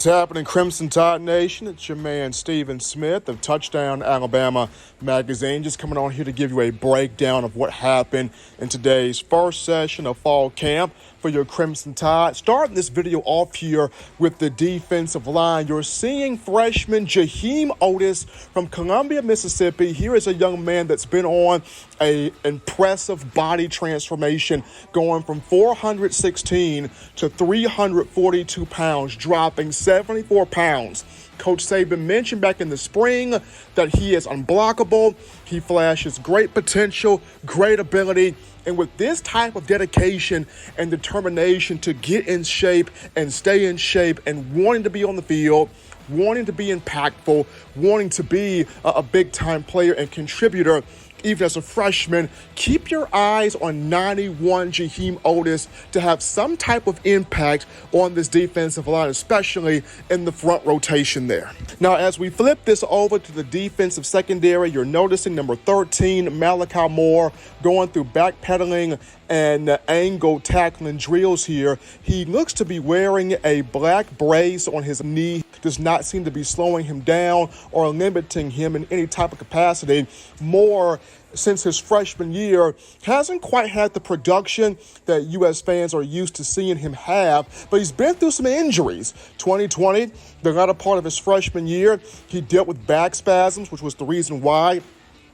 What's happening, Crimson Tide Nation? It's your man, Stephen Smith of Touchdown Alabama Magazine, just coming on here to give you a breakdown of what happened in today's first session of fall camp for your Crimson Tide. Starting this video off here with the defensive line. You're seeing freshman Jaheim Oatis from Columbia, Mississippi. Here is a young man that's been on an impressive body transformation, going from 416 to 342 pounds, dropping 74 pounds. Coach Saban mentioned back in the spring that he is unblockable. He flashes great potential, great ability. And with this type of dedication and determination to get in shape and stay in shape and wanting to be on the field, wanting to be impactful, wanting to be a big-time player and contributor, even as a freshman, keep your eyes on 91 Jaheim Oatis to have some type of impact on this defensive line, especially in the front rotation there. Now, as we flip this over to the defensive secondary, you're noticing number 13, Malachi Moore, going through backpedaling and angle tackling drills here. He looks to be wearing a black brace on his knee. Does not seem to be slowing him down or limiting him in any type of capacity. Moore, since his freshman year, hasn't quite had the production that U.S. fans are used to seeing him have, but he's been through some injuries. 2020, the latter part of his freshman year, he dealt with back spasms, which was the reason why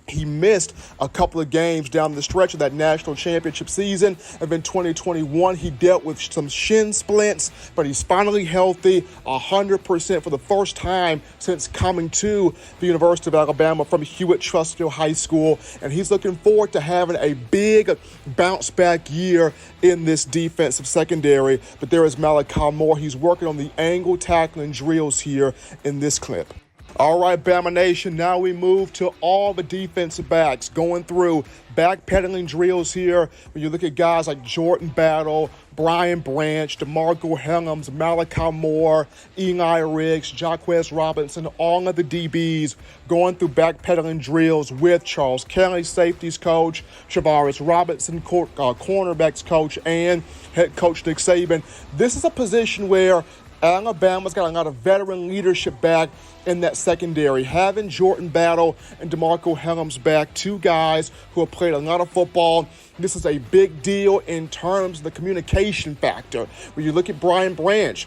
he missed a couple of games down the stretch of that national championship season. And then 2021, he dealt with some shin splints, but he's finally healthy, 100% for the first time since coming to the University of Alabama from Hewitt-Trussville High School. And he's looking forward to having a big bounce-back year in this defensive secondary. But there is Malachi Moore. He's working on the angle tackling drills here in this clip. All right, Bama Nation, now we move to all the defensive backs going through backpedaling drills here. When you look at guys like Jordan Battle, Brian Branch, DeMarco Helms, Malachi Moore, Eli Ricks, Jaquez Robinson, all of the DBs going through backpedaling drills with Charles Kelly, safeties coach, Travaris Robinson, cornerbacks coach, and head coach Nick Saban. This is a position where Alabama's got a lot of veteran leadership back in that secondary. Having Jordan Battle and DeMarco Helms back, two guys who have played a lot of football. This is a big deal in terms of the communication factor. When you look at Brian Branch,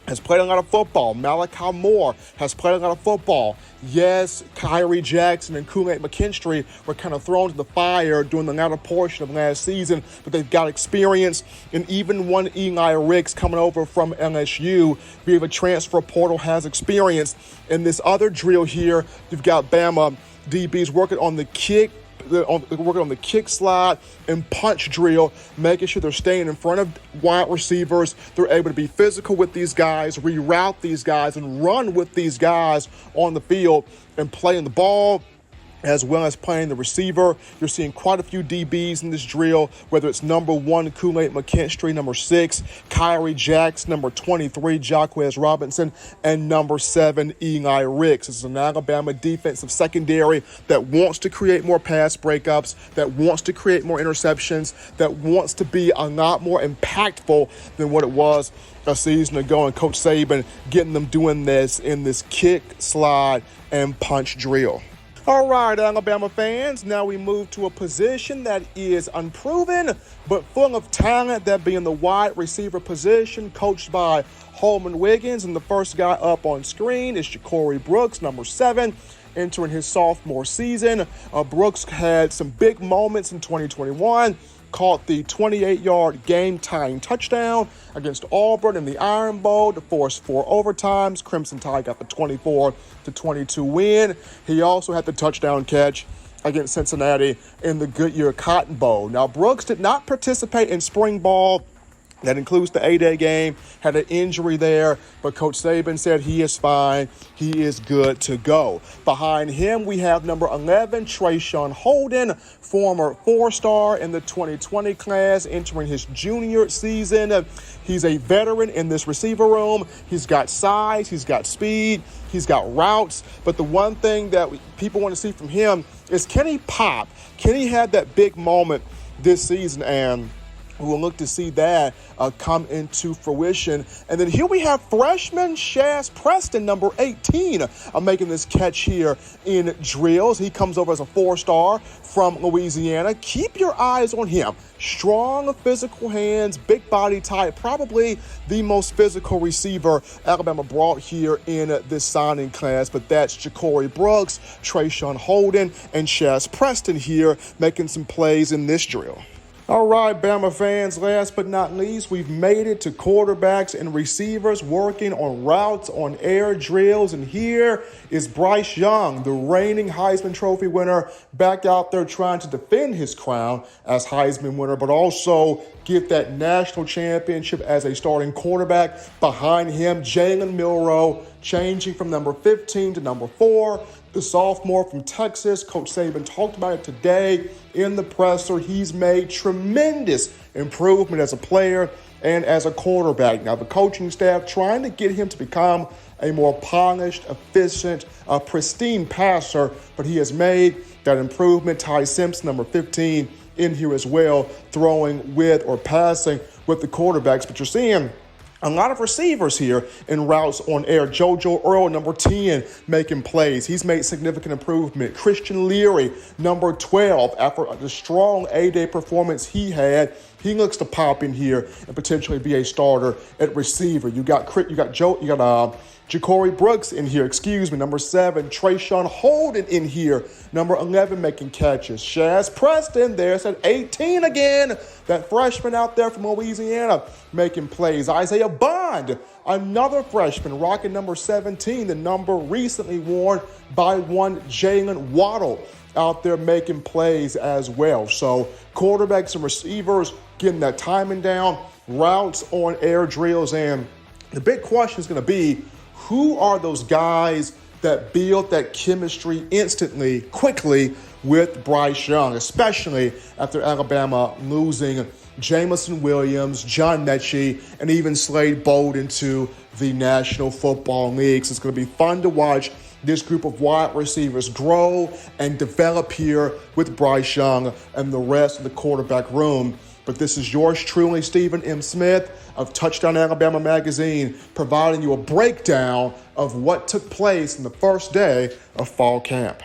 has played a lot of football. Malachi Moore has played a lot of football. Yes, Kyrie Jackson and Kool-Aid McKinstry were kind of thrown to the fire during the latter portion of last season, but they've got experience. And even one Eli Ricks coming over from LSU via the transfer portal has experience. In this other drill here, you've got Bama DBs working on the kick, working on the kick slide and punch drill, making sure they're staying in front of wide receivers. They're able to be physical with these guys, reroute these guys, and run with these guys on the field and playing the ball as well as playing the receiver. You're seeing quite a few DBs in this drill, whether it's number 1, Kool-Aid McKinstry, number 6, Kyrie Jackson, number 23, Jaquez Robinson, and number 7, Eli Ricks. This is an Alabama defensive secondary that wants to create more pass breakups, that wants to create more interceptions, that wants to be a lot more impactful than what it was a season ago. And Coach Saban getting them doing this in this kick, slide, and punch drill. All right, Alabama fans, now we move to a position that is unproven but full of talent, that being the wide receiver position, coached by Holman Wiggins. And the first guy up on screen is Ja'Cory Brooks, number 7, entering his sophomore season. Brooks had some big moments in 2021. Caught the 28-yard game-tying touchdown against Auburn in the Iron Bowl to force 4 overtimes. Crimson Tide got the 24-22 win. He also had the touchdown catch against Cincinnati in the Goodyear Cotton Bowl. Now, Brooks did not participate in spring ball. That includes the A-Day game, had an injury there, but Coach Saban said he is fine. He is good to go. Behind him, we have number 11, Trayshawn Holden, former 4-star in the 2020 class, entering his junior season. He's a veteran in this receiver room. He's got size, he's got speed, he's got routes, but the one thing that people want to see from him is, can he pop? Can he have that big moment this season? And We'll look to see that come into fruition. And then here we have freshman Shaz Preston, number 18, making this catch here in drills. He comes over as a 4-star from Louisiana. Keep your eyes on him. Strong physical hands, big body type, probably the most physical receiver Alabama brought here in this signing class. But that's Ja'Cory Brooks, Trayshawn Holden, and Shaz Preston here making some plays in this drill. All right, Bama fans, last but not least, we've made it to quarterbacks and receivers working on routes on air drills. And here is Bryce Young, the reigning Heisman Trophy winner, back out there trying to defend his crown as Heisman winner, but also get that national championship as a starting quarterback. Behind him, Jalen Milroe, changing from number 15 to number 4. The sophomore from Texas, Coach Saban talked about it today in the presser. He's made tremendous improvement as a player and as a quarterback. Now, the coaching staff trying to get him to become a more polished, efficient, pristine passer, but he has made that improvement. Ty Simpson, number 15, in here as well, throwing with or passing with the quarterbacks. But you're seeing a lot of receivers here in routes on air. JoJo Earl, number 10, making plays. He's made significant improvement. Christian Leary, number 12, after the strong A-Day performance he had, he looks to pop in here and potentially be a starter at receiver. You got Ja'Cory Brooks in here, number 7. Trayshawn Holden in here, number 11, making catches. Shaz Preston, there's at 18 again. That freshman out there from Louisiana making plays. Isaiah Bond, another freshman, rocking number 17, the number recently worn by one Jalen Waddle, out there making plays as well. So quarterbacks and receivers getting that timing down, routes on air drills, and the big question is going to be, who are those guys that build that chemistry instantly, quickly with Bryce Young, especially after Alabama losing Jamison Williams, John Mechie, and even Slade Bolden to the National Football League. So it's going to be fun to watch this group of wide receivers grow and develop here with Bryce Young and the rest of the quarterback room. But this is yours truly, Stephen M. Smith of Touchdown Alabama Magazine, providing you a breakdown of what took place in the first day of fall camp.